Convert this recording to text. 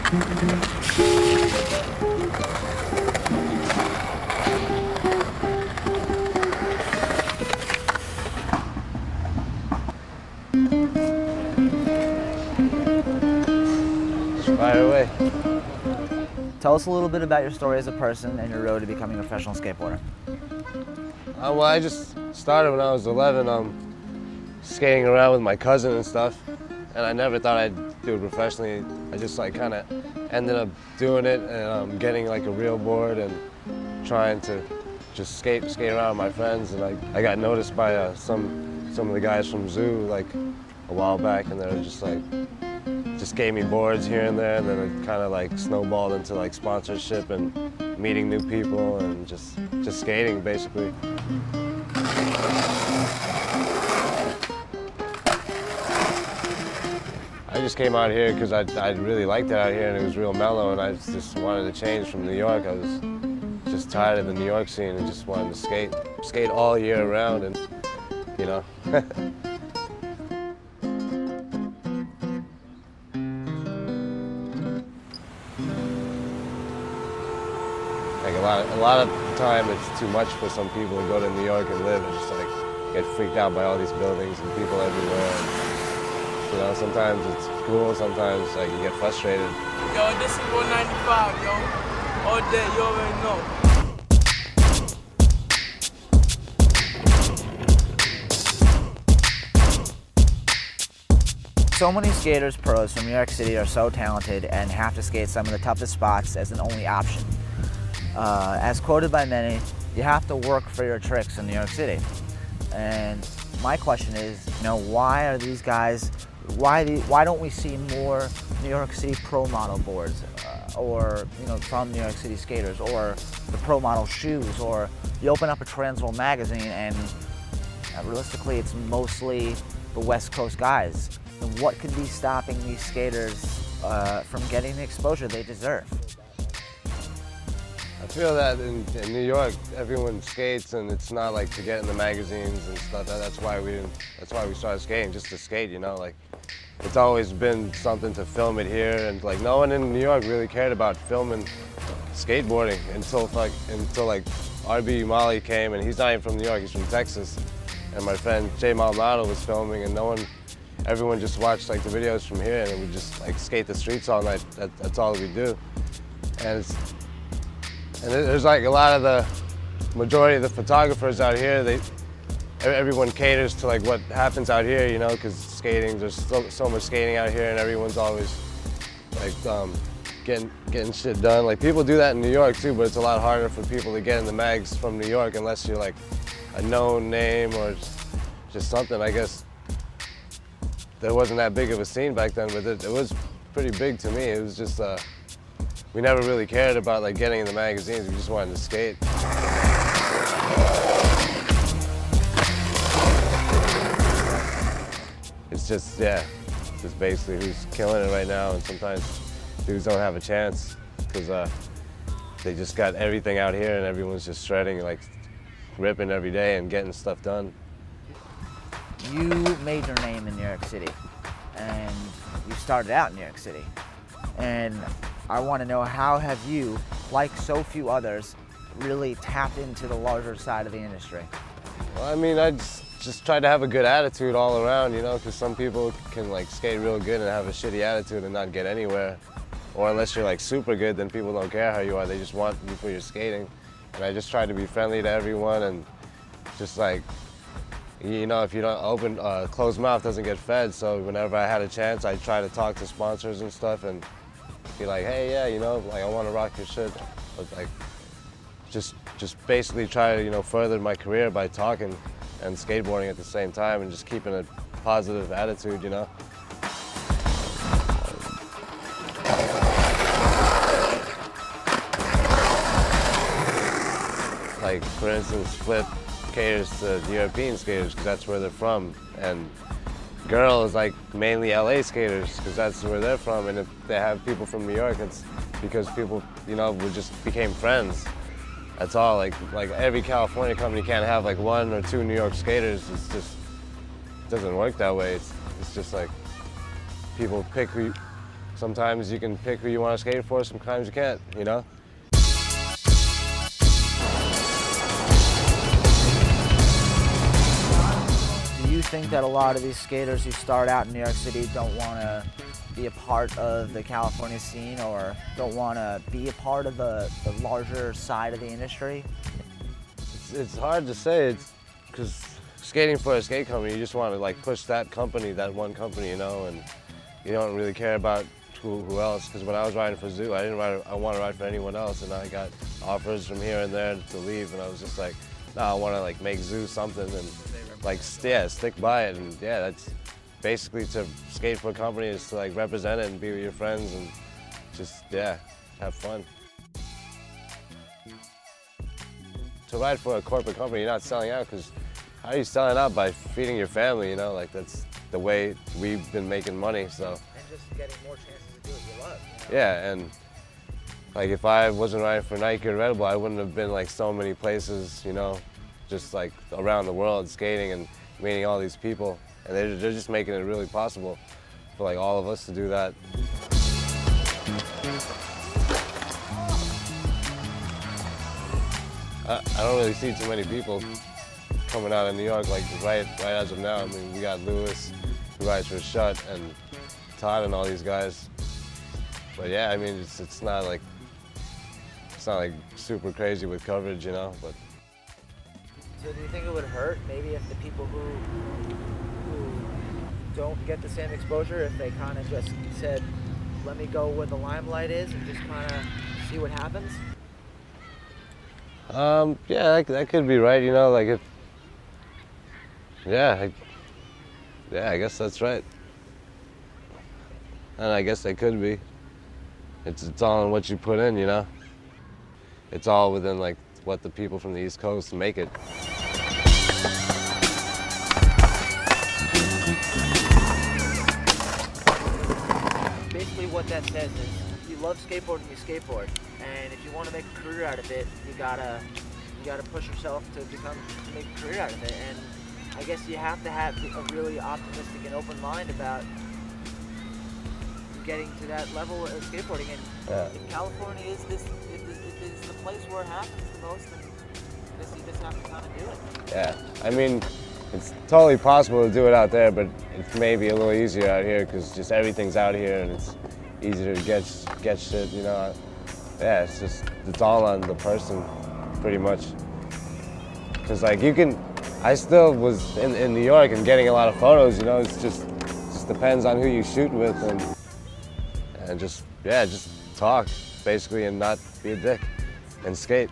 Fire away. Tell us a little bit about your story as a person and your road to becoming a professional skateboarder. Well, I just started when I was 11, skating around with my cousin and stuff, and I never thought I'd do it professionally. I just like kind of ended up doing it and getting like a real board and trying to just skate around with my friends. And I got noticed by some of the guys from Zoo like a while back, and they were just gave me boards here and there, and then it kind of like snowballed into like sponsorship and meeting new people and just skating basically. I just came out here because I really liked it out here and it was real mellow, and I just wanted to change from New York. I was just tired of the New York scene and just wanted to skate all year round, and you know. Like a lot of the time it's too much for some people to go to New York and live and just like get freaked out by all these buildings and people everywhere. And, you know, sometimes it's cool, sometimes like you get frustrated. Yo, this is 195, yo. All day, you already know. So many skaters pros from New York City are so talented and have to skate some of the toughest spots as an only option. As quoted by many, you have to work for your tricks in New York City. And my question is, you know, why are these guys, why don't we see more New York City pro model boards or, you know, from New York City skaters, or the pro model shoes, or you open up a TransWorld magazine and realistically it's mostly the West Coast guys. And what could be stopping these skaters from getting the exposure they deserve? I feel that in New York, everyone skates, and it's not like to get in the magazines and stuff. That's why we started skating, just to skate. You know, like it's always been something to film it here, and like no one in New York really cared about filming skateboarding until like RB Molly came, and he's not even from New York, he's from Texas, and my friend Jay Maldonado was filming, and everyone just watched like the videos from here, and we just like skate the streets all night. That's all we do, and there's like a lot of the majority of the photographers out here, everyone caters to like what happens out here, you know, because there's so much skating out here, and everyone's always like getting shit done. Like people do that in New York too, but it's a lot harder for people to get in the mags from New York unless you're like a known name or just something. I guess there wasn't that big of a scene back then, but it was pretty big to me. It was just we never really cared about like getting in the magazines. We just wanted to skate. It's just, yeah, just basically who's killing it right now, and sometimes dudes don't have a chance because they just got everything out here and everyone's just shredding, like ripping every day and getting stuff done. You made your name in New York City, and you started out in New York City. And I want to know, how have you, like so few others, really tapped into the larger side of the industry? Well, I mean, I just try to have a good attitude all around, you know, because some people can like skate real good and have a shitty attitude and not get anywhere. Or unless you're like super good, then people don't care how you are, they just want you for your skating. And I just try to be friendly to everyone, and just like, you know, if you don't open, closed mouth doesn't get fed. So whenever I had a chance, I try to talk to sponsors and stuff and be like, hey, yeah, you know, like I want to rock your shit. But like, just basically try to, you know, further my career by talking and skateboarding at the same time and just keeping a positive attitude, you know. Like, for instance, Flip caters to the European skaters because that's where they're from, and Girl is like mainly LA skaters because that's where they're from, and if they have people from New York, it's because people, you know, we just became friends. That's all. Like every California company can't have like 1 or 2 New York skaters. It's just, it doesn't work that way. It's just like people pick sometimes you can pick who you want to skate for, sometimes you can't, you know? Do you think that a lot of these skaters who start out in New York City don't want to be a part of the California scene or don't want to be a part of the larger side of the industry? It's hard to say. It's because skating for a skate company, you just want to like push that company, that one company, you know, and you don't really care about who else. Because when I was riding for Zoo, I want to ride for anyone else, and I got offers from here and there to leave, and I was just like, no, I want to like make Zoo something and like stick by it, and yeah, that's basically to skate for a company is to like represent it and be with your friends and just have fun. To ride for a corporate company, you're not selling out, because how are you selling out? By feeding your family, you know? Like, that's the way we've been making money, so. And just getting more chances to do what you love, you know? Yeah, and like if I wasn't riding for Nike or Red Bull, I wouldn't have been like so many places, you know, just like around the world skating and meeting all these people. And they're just making it really possible for like all of us to do that. I don't really see too many people coming out of New York like right as of now. I mean, we got Lewis, who rides for Shut, and Todd and all these guys. But yeah, I mean, it's not like super crazy with coverage, you know. But so do you think it would hurt maybe if the people who don't get the same exposure, if they kind of just said, let me go where the limelight is and just kind of see what happens? Yeah, that could be right, you know, like if, I guess that's right. And I guess they could be. It's all in what you put in, you know? It's all within like what the people from the East Coast make it. Basically what that says is, if you love skateboarding, you skateboard. And if you want to make a career out of it, you gotta push yourself to make a career out of it. And I guess you have to have a really optimistic and open mind about getting to that level of skateboarding. And if California is the place where it happens the most, then you just have to kind of do it. Yeah, I mean, it's totally possible to do it out there, but it's maybe a little easier out here because just everything's out here and it's easier to get shit, you know. Yeah, it's all on the person, pretty much. Cause like I still was in New York and getting a lot of photos, you know. It's just depends on who you shoot with and just talk basically and not be a dick and skate.